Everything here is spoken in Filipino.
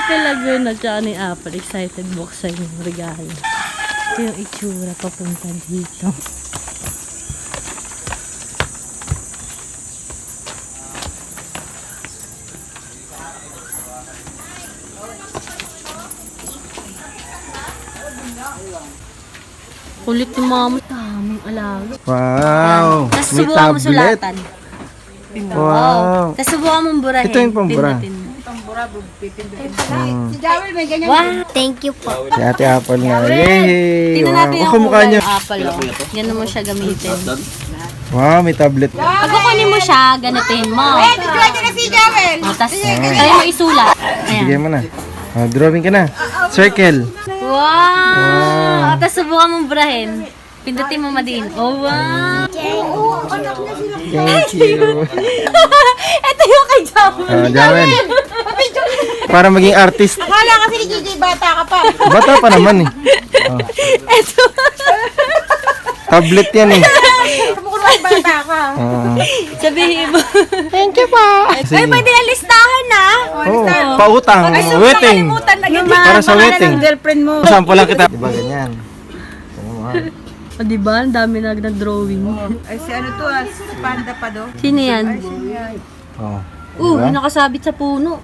Ate Laguna at saka ni Apple, excited buksan yung regalo. Ito yung itsura papunta dito. Kulit yung mama. Tamang alaga. Wow! Tapos May subukan mo tablet. sulatan. Wow! Tapos subukan mong burahin. Ito yung pambura. Pindutin mo. Si Jawel may ganyan. Wow! Thank you po. Si Ate Apple nga. Yay! Tingnan Wow! natin yung Kamukha kulay niya. ng apple. Oh. Ganun mo siya gamitin. Wow, may tablet. Pag kukunin mo siya, ganatin mo. Bigyan niya na si Jawel. O, tapos try mo isulat. Ayan. Bigyan mo na. Oh, drawing ka na. Circle. Wow! Tapos subukan mong burahin. Pindutin mo madiin. Oh, wow! Thank you. Ito yung kay Jawel. Jawel. Para maging artist. Akala kasi ni Gigi bata ka pa. Bata pa naman eh. Oh. Ito. Tablet yan eh. Mukha naman bata ka. Sabihin mo. Thank you pa. Ay, pwede yung listahan na. Oh, pautang. Wedding. Yung Para sa wedding. Girlfriend mo. Sample lang kita. Diba ganyan? O, diba? Ang dami nag-drawing. Ay si ano to si Panda pa do. Sino yan? Oh. Nakasabit sa puno.